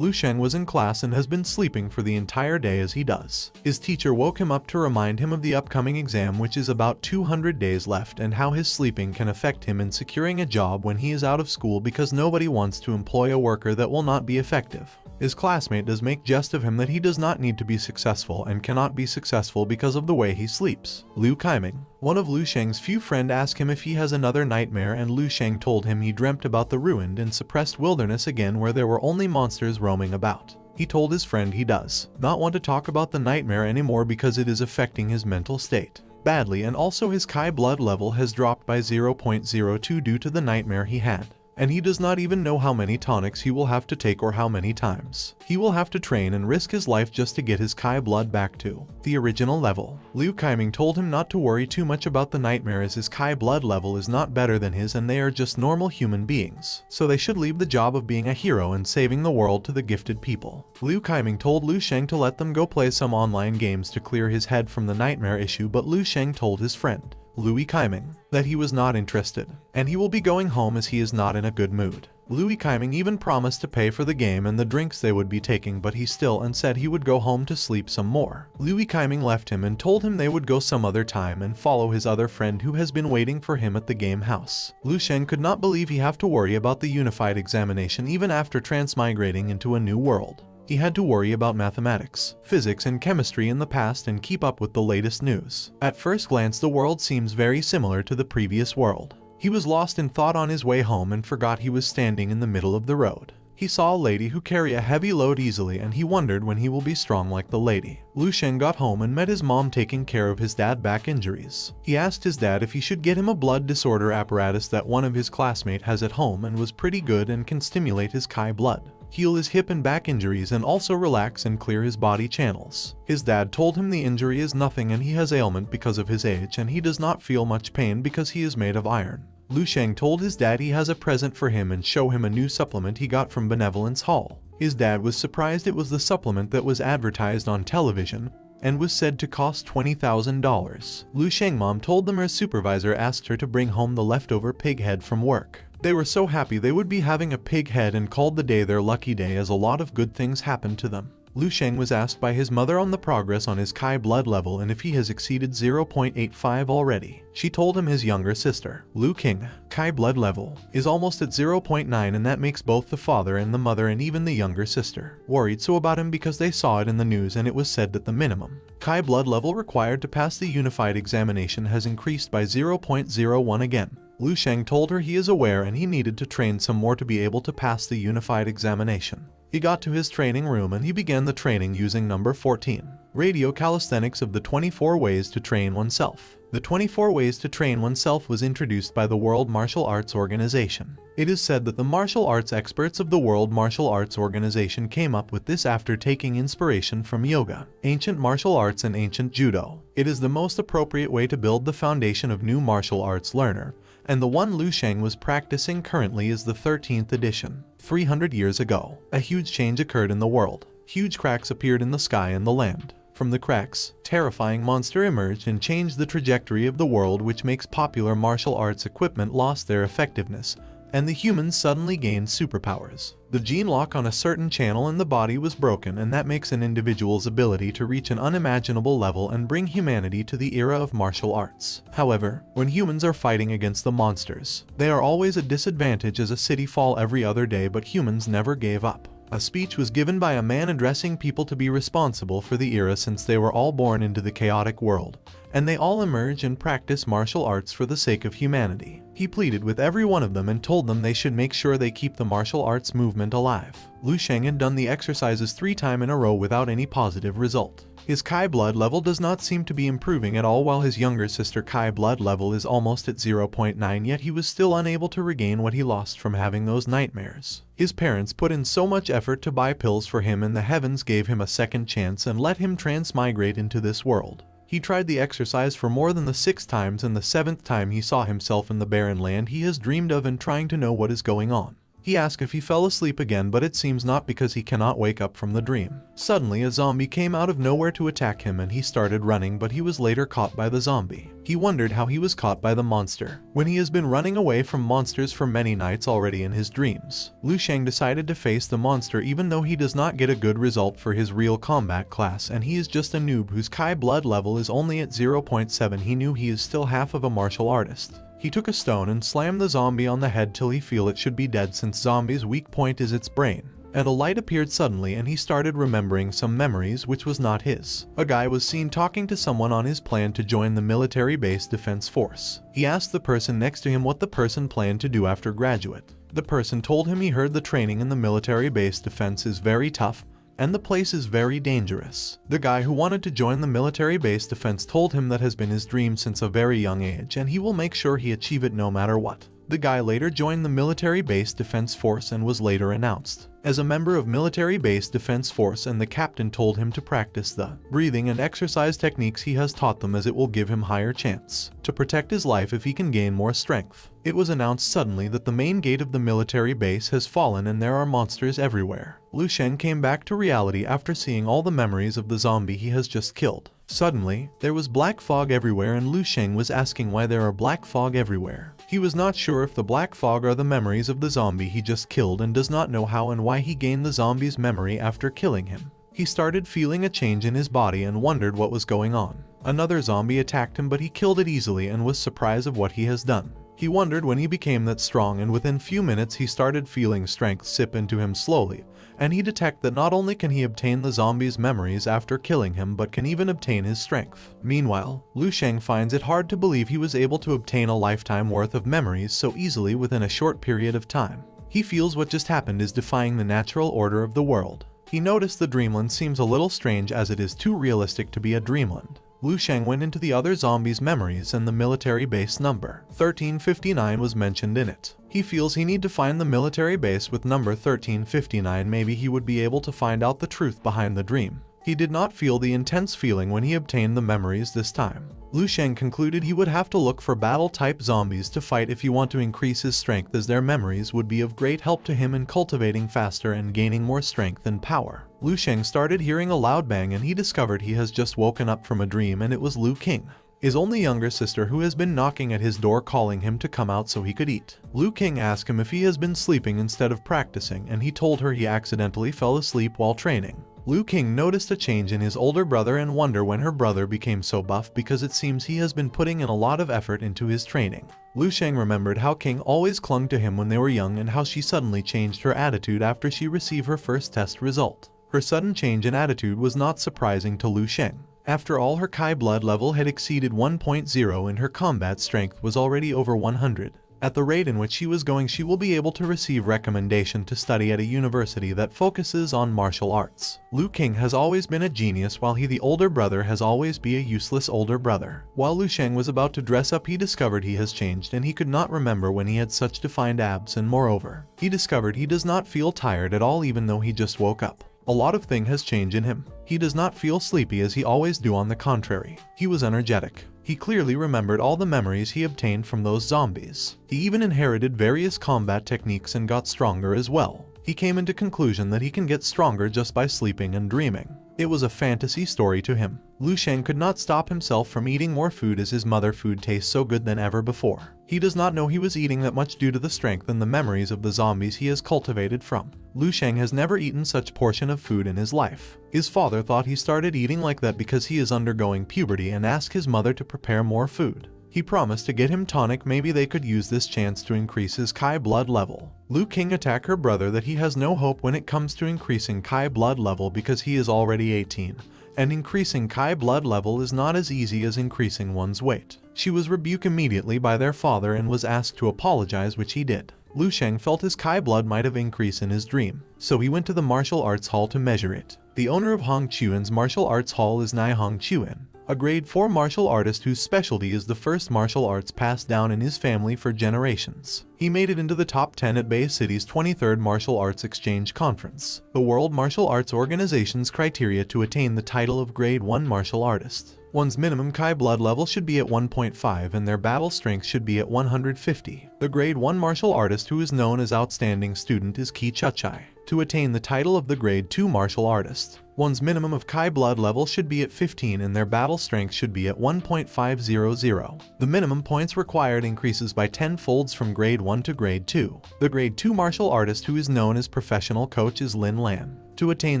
Lu Sheng was in class and has been sleeping for the entire day as he does. His teacher woke him up to remind him of the upcoming exam, which is about 200 days left, and how his sleeping can affect him in securing a job when he is out of school because nobody wants to employ a worker that will not be effective. His classmate does make jest of him that he does not need to be successful and cannot be successful because of the way he sleeps. Liu Kaiming, one of Lu Sheng's few friends, asked him if he has another nightmare, and Lu Sheng told him he dreamt about the ruined and suppressed wilderness again where there were only monsters roaming about. He told his friend he does not want to talk about the nightmare anymore because it is affecting his mental state badly, and also his Kai blood level has dropped by 0.02 due to the nightmare he had. And he does not even know how many tonics he will have to take or how many times he will have to train and risk his life just to get his Kai blood back to the original level. Liu Kaiming told him not to worry too much about the nightmare as his Kai blood level is not better than his and they are just normal human beings, so they should leave the job of being a hero and saving the world to the gifted people. Liu Kaiming told Lu Sheng to let them go play some online games to clear his head from the nightmare issue, but Lu Sheng told his friend Louis Kaiming that he was not interested, and he will be going home as he is not in a good mood. Louis Kaiming even promised to pay for the game and the drinks they would be taking, but he still and said he would go home to sleep some more. Louis Kaiming left him and told him they would go some other time and follow his other friend who has been waiting for him at the game house. Lu Sheng could not believe he have to worry about the unified examination even after transmigrating into a new world. He had to worry about mathematics, physics, and chemistry in the past and keep up with the latest news. At first glance, the world seems very similar to the previous world. He was lost in thought on his way home and forgot he was standing in the middle of the road. He saw a lady who carry a heavy load easily, and he wondered when he will be strong like the lady. Lu Sheng got home and met his mom taking care of his dad's back injuries. He asked his dad if he should get him a blood disorder apparatus that one of his classmates has at home and was pretty good and can stimulate his Kai blood, heal his hip and back injuries, and also relax and clear his body channels. His dad told him the injury is nothing and he has ailment because of his age and he does not feel much pain because he is made of iron. Lu Sheng told his dad he has a present for him and show him a new supplement he got from Benevolence Hall. His dad was surprised it was the supplement that was advertised on television and was said to cost $20,000. Lu Sheng mom told them her supervisor asked her to bring home the leftover pig head from work. They were so happy they would be having a pig head and called the day their lucky day as a lot of good things happened to them. Lu Sheng was asked by his mother on the progress on his Kai blood level and if he has exceeded 0.85 already. She told him his younger sister, Lu King, Kai blood level is almost at 0.9, and that makes both the father and the mother and even the younger sister worried so about him because they saw it in the news and it was said that the minimum Kai blood level required to pass the unified examination has increased by 0.01 again. Lu Sheng told her he is aware and he needed to train some more to be able to pass the unified examination. He got to his training room and he began the training using number 14, Radio Calisthenics of the 24 Ways to Train Oneself. The 24 Ways to Train Oneself was introduced by the World Martial Arts Organization. It is said that the martial arts experts of the World Martial Arts Organization came up with this after taking inspiration from yoga, ancient martial arts, and ancient judo. It is the most appropriate way to build the foundation of new martial arts learner, and the one Lu Sheng was practicing currently is the 13th edition. 300 years ago, a huge change occurred in the world. Huge cracks appeared in the sky and the land. From the cracks, terrifying monster emerged and changed the trajectory of the world, which makes popular martial arts equipment lost their effectiveness, and the humans suddenly gained superpowers. The gene lock on a certain channel in the body was broken, and that makes an individual's ability to reach an unimaginable level and bring humanity to the era of martial arts. However, when humans are fighting against the monsters, they are always a disadvantage as a city fall every other day, but humans never gave up. A speech was given by a man addressing people to be responsible for the era since they were all born into the chaotic world, and they all emerge and practice martial arts for the sake of humanity. He pleaded with every one of them and told them they should make sure they keep the martial arts movement alive. Lu Sheng had done the exercises 3 times in a row without any positive result. His Kai blood level does not seem to be improving at all, while his younger sister Kai blood level is almost at 0.9, yet he was still unable to regain what he lost from having those nightmares. His parents put in so much effort to buy pills for him, and the heavens gave him a second chance and let him transmigrate into this world. He tried the exercise for more than the 6 times, and the 7th time he saw himself in the barren land he has dreamed of and trying to know what is going on. He asks if he fell asleep again, but it seems not, because he cannot wake up from the dream. Suddenly a zombie came out of nowhere to attack him and he started running, but he was later caught by the zombie. He wondered how he was caught by the monster, when he has been running away from monsters for many nights already in his dreams. Liu Sheng decided to face the monster even though he does not get a good result for his real combat class, and he is just a noob whose Kai blood level is only at 0.7. He knew he is still half of a martial artist. He took a stone and slammed the zombie on the head till he feel it should be dead, since zombies' weak point is its brain. And a light appeared suddenly and he started remembering some memories which was not his. A guy was seen talking to someone on his plan to join the military base defense force. He asked the person next to him what the person planned to do after graduate. The person told him he heard the training in the military base defense is very tough and the place is very dangerous. The guy who wanted to join the military base defense told him that has been his dream since a very young age and he will make sure he achieve it no matter what. The guy later joined the military base defense force and was later announced as a member of military base defense force, and the captain told him to practice the breathing and exercise techniques he has taught them, as it will give him higher chance to protect his life if he can gain more strength. It was announced suddenly that the main gate of the military base has fallen and there are monsters everywhere. Liu Sheng came back to reality after seeing all the memories of the zombie he has just killed. Suddenly, there was black fog everywhere and Liu Sheng was asking why there are black fog everywhere. He was not sure if the black fog are the memories of the zombie he just killed and does not know how and why he gained the zombie's memory after killing him. He started feeling a change in his body and wondered what was going on. Another zombie attacked him, but he killed it easily and was surprised of what he has done. He wondered when he became that strong, and within few minutes he started feeling strength sip into him slowly, and he detected that not only can he obtain the zombie's memories after killing him, but can even obtain his strength. Meanwhile, Liu Sheng finds it hard to believe he was able to obtain a lifetime worth of memories so easily within a short period of time. He feels what just happened is defying the natural order of the world. He noticed the dreamland seems a little strange as it is too realistic to be a dreamland. Liu Sheng went into the other zombies' memories and the military base number 1359 was mentioned in it. He feels he need to find the military base with number 1359. Maybe he would be able to find out the truth behind the dream. He did not feel the intense feeling when he obtained the memories this time. Liu Sheng concluded he would have to look for battle-type zombies to fight if he want to increase his strength, as their memories would be of great help to him in cultivating faster and gaining more strength and power. Liu Sheng started hearing a loud bang and he discovered he has just woken up from a dream, and it was Liu King, his only younger sister, who has been knocking at his door calling him to come out so he could eat. Liu King asked him if he has been sleeping instead of practicing, and he told her he accidentally fell asleep while training. Liu King noticed a change in his older brother and wondered when her brother became so buff, because it seems he has been putting in a lot of effort into his training. Liu Sheng remembered how King always clung to him when they were young and how she suddenly changed her attitude after she received her first test result. Her sudden change in attitude was not surprising to Liu Sheng. After all, her Kai blood level had exceeded 1.0 and her combat strength was already over 100. At the rate in which she was going, she will be able to receive recommendation to study at a university that focuses on martial arts. Liu King has always been a genius, while he, the older brother, has always been a useless older brother. While Liu Sheng was about to dress up, he discovered he has changed and he could not remember when he had such defined abs, and moreover, he discovered he does not feel tired at all even though he just woke up. A lot of thing has changed in him. He does not feel sleepy as he always do, on the contrary. He was energetic. He clearly remembered all the memories he obtained from those zombies. He even inherited various combat techniques and got stronger as well. He came into conclusion that he can get stronger just by sleeping and dreaming. It was a fantasy story to him. Liu Sheng could not stop himself from eating more food as his mother food tastes so good than ever before. He does not know he was eating that much due to the strength and the memories of the zombies he has cultivated from. Liu Sheng has never eaten such portion of food in his life. His father thought he started eating like that because he is undergoing puberty and asked his mother to prepare more food. He promised to get him tonic, maybe they could use this chance to increase his Kai blood level. Liu King attacked her brother that he has no hope when it comes to increasing Kai blood level because he is already 18, and increasing Kai blood level is not as easy as increasing one's weight. She was rebuked immediately by their father and was asked to apologize, which he did. Liu Sheng felt his Kai blood might have increased in his dream, so he went to the martial arts hall to measure it. The owner of Hong Chuan's martial arts hall is Nai Hong Chuan, a grade 4 martial artist whose specialty is the first martial arts passed down in his family for generations. He made it into the top 10 at Bay City's 23rd Martial Arts Exchange Conference, the World Martial Arts Organization's criteria to attain the title of grade 1 martial artist. One's minimum Kai blood level should be at 1.5 and their battle strength should be at 150. The grade 1 martial artist who is known as outstanding student is Ki Chuchai. To attain the title of the grade 2 martial artist, one's minimum of Kai blood level should be at 15 and their battle strength should be at 1.500. The minimum points required increases by 10 folds from grade 1 to grade 2. The grade 2 martial artist who is known as professional coach is Lin Lan. To attain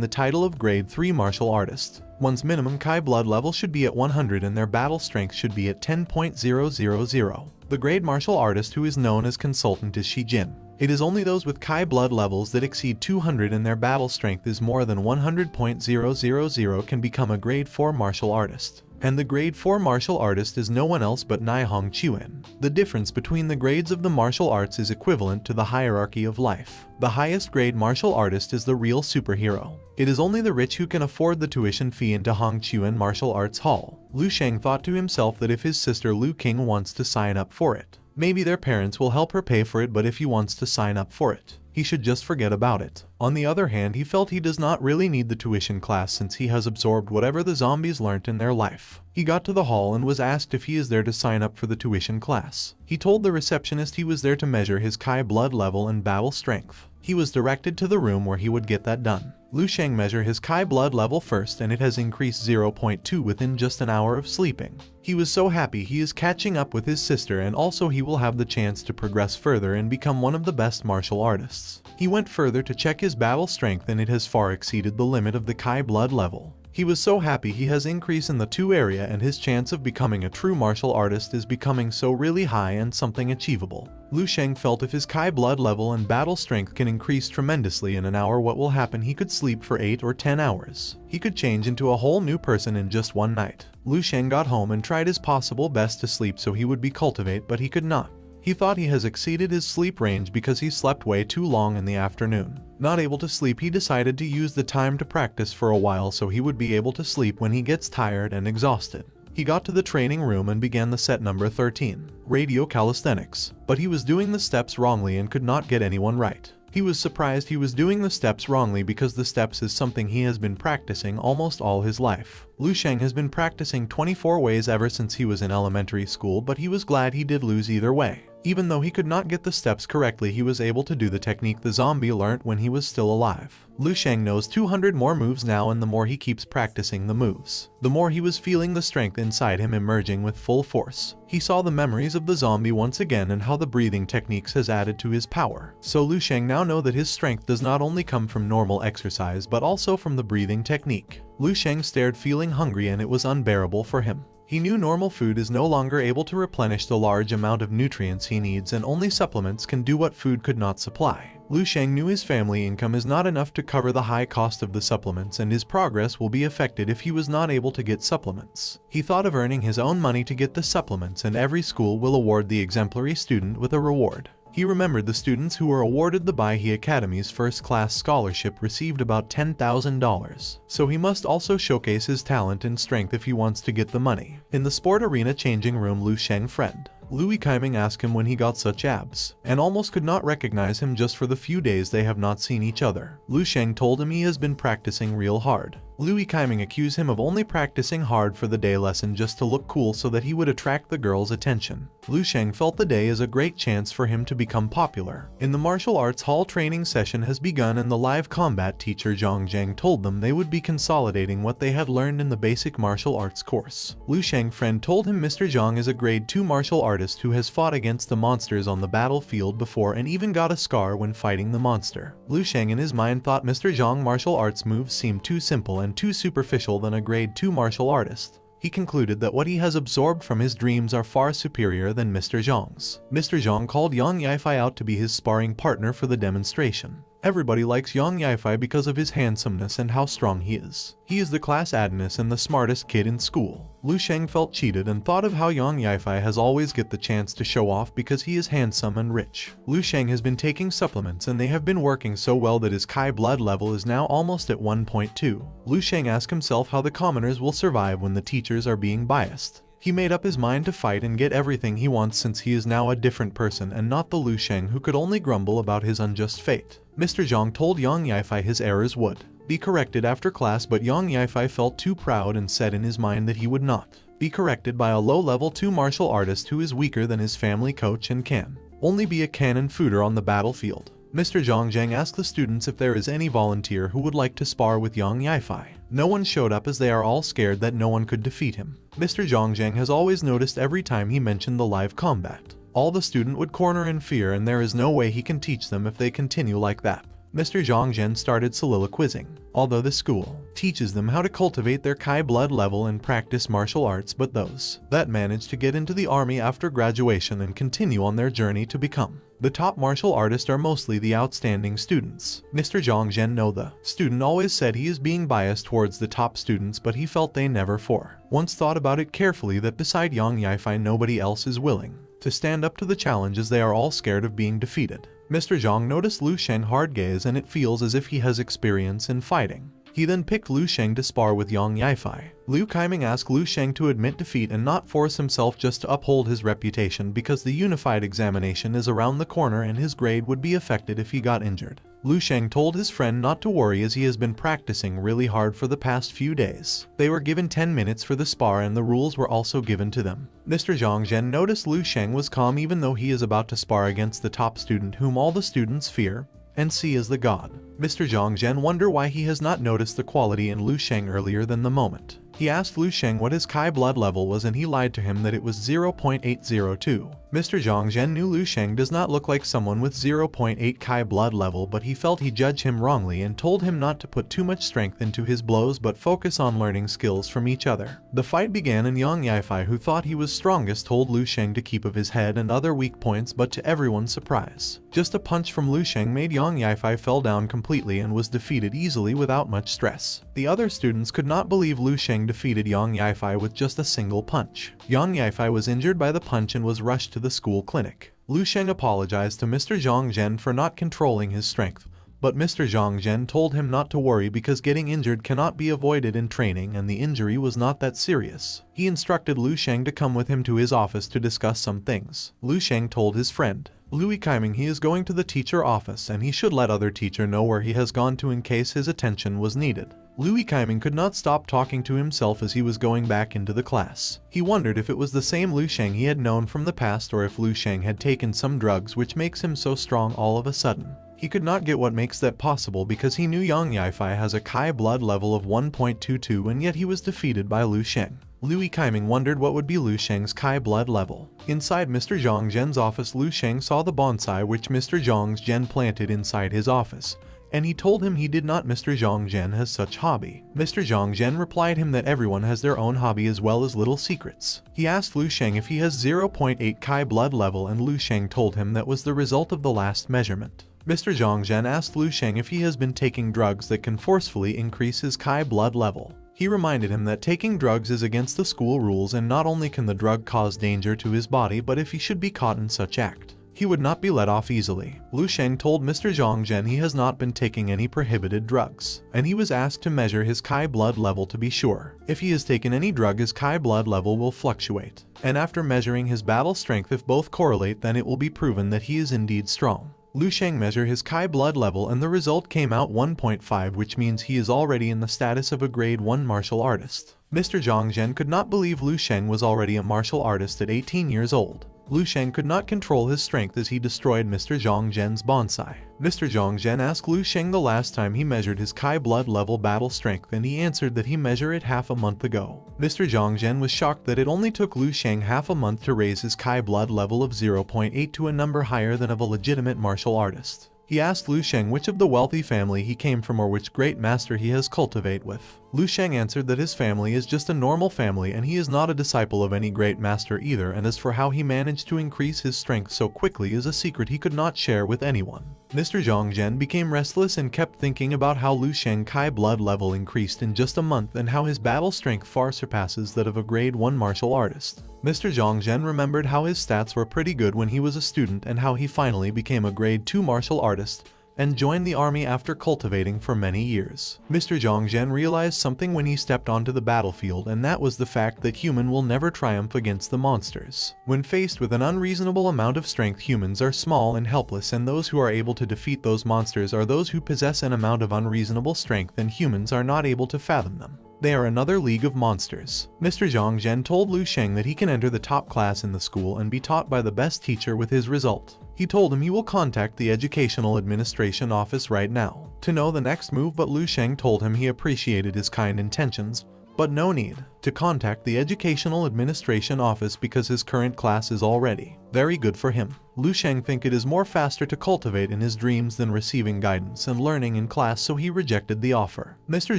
the title of grade 3 martial artist, one's minimum Kai blood level should be at 100 and their battle strength should be at 10.000. The grade martial artist who is known as consultant is Shi Jin. It is only those with Kai blood levels that exceed 200 and their battle strength is more than 100.000 can become a grade 4 martial artist. And the grade 4 martial artist is no one else but Nihong Chuan. The difference between the grades of the martial arts is equivalent to the hierarchy of life. The highest grade martial artist is the real superhero. It is only the rich who can afford the tuition fee into Hong Chuan Martial Arts Hall. Lu Sheng thought to himself that if his sister Lu King wants to sign up for it, maybe their parents will help her pay for it, but if he wants to sign up for it, he should just forget about it. On the other hand, he felt he does not really need the tuition class since he has absorbed whatever the zombies learnt in their life. He got to the hall and was asked if he is there to sign up for the tuition class. He told the receptionist he was there to measure his Kai blood level and battle strength. He was directed to the room where he would get that done. Lu Sheng measured his Kai blood level first and it has increased 0.2 within just an hour of sleeping. He was so happy he is catching up with his sister and also he will have the chance to progress further and become one of the best martial artists. He went further to check his battle strength and it has far exceeded the limit of the Kai blood level. He was so happy he has increase in the 2 area and his chance of becoming a true martial artist is becoming so really high and something achievable. Lu Sheng felt if his Kai blood level and battle strength can increase tremendously in an hour, what will happen? He could sleep for 8 or 10 hours. He could change into a whole new person in just one night. Lu Sheng got home and tried his possible best to sleep so he would be cultivate, but he could not. He thought he has exceeded his sleep range because he slept way too long in the afternoon. Not able to sleep, he decided to use the time to practice for a while so he would be able to sleep when he gets tired and exhausted. He got to the training room and began the set number 13, radio calisthenics, but he was doing the steps wrongly and could not get anyone right. He was surprised he was doing the steps wrongly because the steps is something he has been practicing almost all his life. Lu Sheng has been practicing 24 ways ever since he was in elementary school, but he was glad he did lose either way. Even though he could not get the steps correctly, he was able to do the technique the zombie learnt when he was still alive. Lu Sheng knows 200 more moves now, and the more he keeps practicing the moves, the more he was feeling the strength inside him emerging with full force. He saw the memories of the zombie once again and how the breathing techniques has added to his power. So Lu Sheng now know that his strength does not only come from normal exercise but also from the breathing technique. Lu Sheng stared, feeling hungry, and it was unbearable for him. He knew normal food is no longer able to replenish the large amount of nutrients he needs, and only supplements can do what food could not supply. Lu Sheng knew his family income is not enough to cover the high cost of the supplements, and his progress will be affected if he was not able to get supplements. He thought of earning his own money to get the supplements, and every school will award the exemplary student with a reward. He remembered the students who were awarded the Baihe Academy's first-class scholarship received about $10,000, so he must also showcase his talent and strength if he wants to get the money. In the sport arena changing room, Lu Sheng friend Louis Kaiming asked him when he got such abs, and almost could not recognize him just for the few days they have not seen each other. Lu Sheng told him he has been practicing real hard. Louis Kaiming accused him of only practicing hard for the day lesson just to look cool so that he would attract the girls' attention. Lu Sheng felt the day is a great chance for him to become popular. In the martial arts hall, training session has begun, and the live combat teacher Zhang Zhang told them they would be consolidating what they had learned in the basic martial arts course. Lu Sheng friend told him Mr. Zhang is a grade 2 martial artist who has fought against the monsters on the battlefield before and even got a scar when fighting the monster. Lu Sheng in his mind thought Mr. Zhang martial arts moves seemed too simple and too superficial than a grade 2 martial artist. He concluded that what he has absorbed from his dreams are far superior than Mr. Zhang's. Mr. Zhang called Yang Yifei out to be his sparring partner for the demonstration. Everybody likes Yang Yifei because of his handsomeness and how strong he is. He is the class Adonis and the smartest kid in school. Lu Sheng felt cheated and thought of how Yang Yifei has always get the chance to show off because he is handsome and rich. Lu Sheng has been taking supplements and they have been working so well that his Kai blood level is now almost at 1.2. Lu Sheng asked himself how the commoners will survive when the teachers are being biased. He made up his mind to fight and get everything he wants since he is now a different person and not the Lu Sheng who could only grumble about his unjust fate. Mr. Zhang told Yang Yifei his errors would be corrected after class, but Yang Yifei felt too proud and said in his mind that he would not be corrected by a low-level 2 martial artist who is weaker than his family coach and can only be a cannon fodder on the battlefield. Mr. Zhang Zheng asked the students if there is any volunteer who would like to spar with Yang Yifei. No one showed up as they are all scared that no one could defeat him. Mr. Zhang Zheng has always noticed every time he mentioned the live combat, all the student would corner in fear, and there is no way he can teach them if they continue like that. Mr. Zhang Zhen started soliloquizing. Although the school teaches them how to cultivate their Kai blood level and practice martial arts, but those that manage to get into the army after graduation and continue on their journey to become the top martial artist are mostly the outstanding students. Mr. Zhang Zhen know the student always said he is being biased towards the top students, but he felt they never for once thought about it carefully that beside Yang Yifei nobody else is willing to stand up to the challenge as they are all scared of being defeated. Mr. Zhang noticed Lu Sheng hard gaze, and it feels as if he has experience in fighting. He then picked Lu Sheng to spar with Yang Yifei. Liu Kaiming asked Lu Sheng to admit defeat and not force himself just to uphold his reputation, because the unified examination is around the corner and his grade would be affected if he got injured. Lu Sheng told his friend not to worry as he has been practicing really hard for the past few days. They were given 10 minutes for the spar and the rules were also given to them. Mr. Zhang Zhen noticed Lu Sheng was calm even though he is about to spar against the top student whom all the students fear and see as the god. Mr. Zhang Zhen wondered why he has not noticed the quality in Lu Sheng earlier than the moment. He asked Lu Sheng what his Kai blood level was and he lied to him that it was 0.802. Mr. Zhang Zhen knew Lu Sheng does not look like someone with 0.8 Kai blood level, but he felt he judged him wrongly and told him not to put too much strength into his blows but focus on learning skills from each other. The fight began and Yang Yifei, who thought he was strongest, told Lu Sheng to keep of his head and other weak points, but to everyone's surprise, just a punch from Lu Sheng made Yang Yifei fell down completely and was defeated easily without much stress. The other students could not believe Lu Sheng defeated Yang Yifei with just a single punch. Yang Yifei was injured by the punch and was rushed to the school clinic. Lu Sheng apologized to Mr. Zhang Zhen for not controlling his strength, but Mr. Zhang Zhen told him not to worry because getting injured cannot be avoided in training and the injury was not that serious. He instructed Lu Sheng to come with him to his office to discuss some things. Lu Sheng told his friend Louis Kaiming he is going to the teacher office and he should let other teacher know where he has gone to in case his attention was needed. Louis Kaiming could not stop talking to himself as he was going back into the class. He wondered if it was the same Lu Sheng he had known from the past or if Lu Sheng had taken some drugs which makes him so strong all of a sudden. He could not get what makes that possible because he knew Yang Yifei has a Kai blood level of 1.22 and yet he was defeated by Lu Sheng. Louis Kaiming wondered what would be Lu Sheng's Kai blood level. Inside Mr. Zhang Zhen's office, Lu Sheng saw the bonsai which Mr. Zhang Zhen planted inside his office, and he told him he did not. Mr. Zhang Zhen has such hobby. Mr. Zhang Zhen replied him that everyone has their own hobby as well as little secrets. He asked Lu Sheng if he has 0.8 Kai blood level and Lu Sheng told him that was the result of the last measurement. Mr. Zhang Zhen asked Lu Sheng if he has been taking drugs that can forcefully increase his Kai blood level. He reminded him that taking drugs is against the school rules and not only can the drug cause danger to his body, but if he should be caught in such act, he would not be let off easily. Lu Sheng told Mr. Zhang Zhen he has not been taking any prohibited drugs, and he was asked to measure his Kai blood level to be sure. If he has taken any drug, his Kai blood level will fluctuate, and after measuring his battle strength, if both correlate, then it will be proven that he is indeed strong. Lu Sheng measured his Kai blood level and the result came out 1.5, which means he is already in the status of a grade 1 martial artist. Mr. Zhang Zhen could not believe Lu Sheng was already a martial artist at 18 years old. Lu Sheng could not control his strength as he destroyed Mr. Zhang Zhen's bonsai. Mr. Zhang Zhen asked Lu Sheng the last time he measured his Kai blood level battle strength and he answered that he measured it half a month ago. Mr. Zhang Zhen was shocked that it only took Lu Sheng half a month to raise his Kai blood level of 0.8 to a number higher than of a legitimate martial artist. He asked Lu Sheng which of the wealthy family he came from or which great master he has cultivate with. Lu Sheng answered that his family is just a normal family and he is not a disciple of any great master either, and as for how he managed to increase his strength so quickly is a secret he could not share with anyone. Mr. Zhang Zhen became restless and kept thinking about how Lu Sheng Kai blood level increased in just a month and how his battle strength far surpasses that of a grade 1 martial artist. Mr. Zhang Zhen remembered how his stats were pretty good when he was a student and how he finally became a grade 2 martial artist, and joined the army after cultivating for many years. Mr. Zhongzhen realized something when he stepped onto the battlefield, and that was the fact that human will never triumph against the monsters. When faced with an unreasonable amount of strength, humans are small and helpless, and those who are able to defeat those monsters are those who possess an amount of unreasonable strength, and humans are not able to fathom them. They are another league of monsters. Mr. Zhongzhen told Lu Sheng that he can enter the top class in the school and be taught by the best teacher with his result. He told him he will contact the Educational Administration Office right now to know the next move, but Lu Sheng told him he appreciated his kind intentions, but no need to contact the Educational Administration Office because his current class is already very good for him. Lu Sheng think it is more faster to cultivate in his dreams than receiving guidance and learning in class, so he rejected the offer. Mr.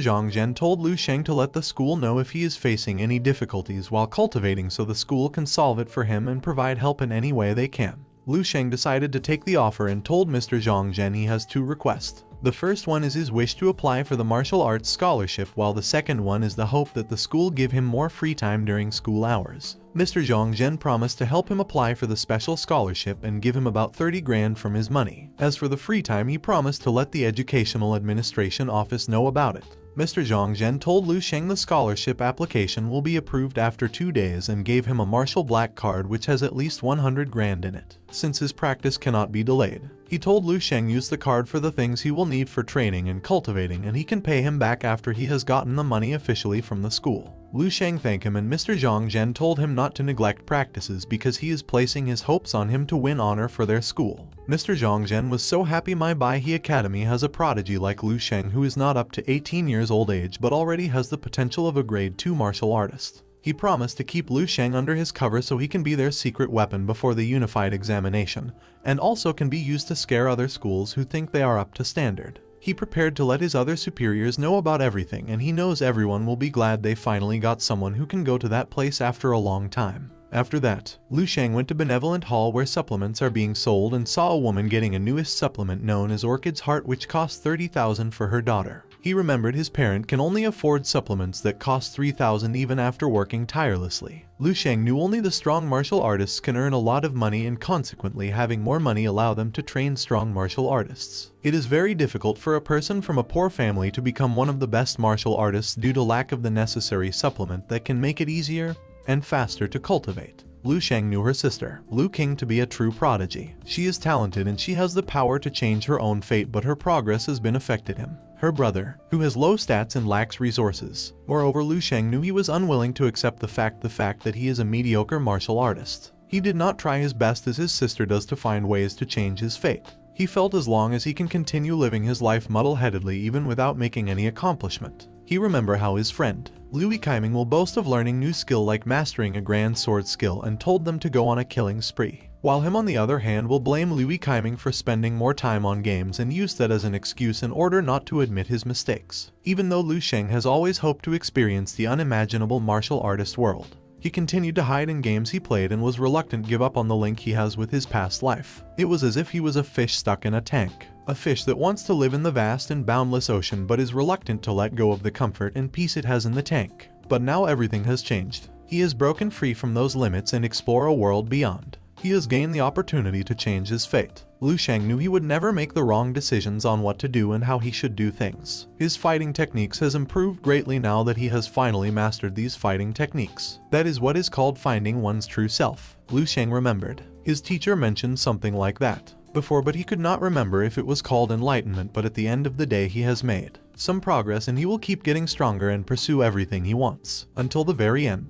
Zhongzhen told Lu Sheng to let the school know if he is facing any difficulties while cultivating so the school can solve it for him and provide help in any way they can. Lu Sheng decided to take the offer and told Mr. Zhongzhen he has two requests. The first one is his wish to apply for the martial arts scholarship, while the second one is the hope that the school give him more free time during school hours. Mr. Zhongzhen promised to help him apply for the special scholarship and give him about 30 grand from his money. As for the free time, he promised to let the Educational Administration Office know about it. Mr. Zhongzhen told Lu Sheng the scholarship application will be approved after 2 days and gave him a martial black card which has at least 100 grand in it, since his practice cannot be delayed. He told Lu Sheng use the card for the things he will need for training and cultivating, and he can pay him back after he has gotten the money officially from the school. Lu Sheng thanked him, and Mr. Zhongzhen told him not to neglect practices because he is placing his hopes on him to win honor for their school. Mr. Zhongzhen was so happy my Baihe Academy has a prodigy like Lu Sheng who is not up to 18 years old age but already has the potential of a grade 2 martial artist. He promised to keep Lu Sheng under his cover so he can be their secret weapon before the unified examination, and also can be used to scare other schools who think they are up to standard. He prepared to let his other superiors know about everything, and he knows everyone will be glad they finally got someone who can go to that place after a long time. After that, Lu Sheng went to Benevolent Hall where supplements are being sold and saw a woman getting a newest supplement known as Orchid's Heart, which cost 30,000 for her daughter. He remembered his parent can only afford supplements that cost 3,000 even after working tirelessly. Lu Sheng knew only the strong martial artists can earn a lot of money, and consequently having more money allow them to train strong martial artists. It is very difficult for a person from a poor family to become one of the best martial artists due to lack of the necessary supplement that can make it easier and faster to cultivate. Lu Sheng knew her sister, Lu King, to be a true prodigy. She is talented and she has the power to change her own fate, but her progress has been affected him. Her brother, who has low stats and lacks resources. Moreover, Lu Sheng knew he was unwilling to accept the fact that he is a mediocre martial artist. He did not try his best as his sister does to find ways to change his fate. He felt as long as he can continue living his life muddle-headedly even without making any accomplishment. He remembered how his friend, Louis Kaiming, will boast of learning new skill like mastering a grand sword skill and told them to go on a killing spree. While him on the other hand will blame Louis Kaiming for spending more time on games and use that as an excuse in order not to admit his mistakes. Even though Lu Sheng has always hoped to experience the unimaginable martial artist world, he continued to hide in games he played and was reluctant to give up on the link he has with his past life. It was as if he was a fish stuck in a tank. A fish that wants to live in the vast and boundless ocean but is reluctant to let go of the comfort and peace it has in the tank. But now everything has changed. He has broken free from those limits and explore a world beyond. He has gained the opportunity to change his fate. Lu Sheng knew he would never make the wrong decisions on what to do and how he should do things. His fighting techniques has improved greatly now that he has finally mastered these fighting techniques. That is what is called finding one's true self. Lu Sheng remembered. His teacher mentioned something like that before, but he could not remember if it was called enlightenment, but at the end of the day he has made some progress and he will keep getting stronger and pursue everything he wants until the very end.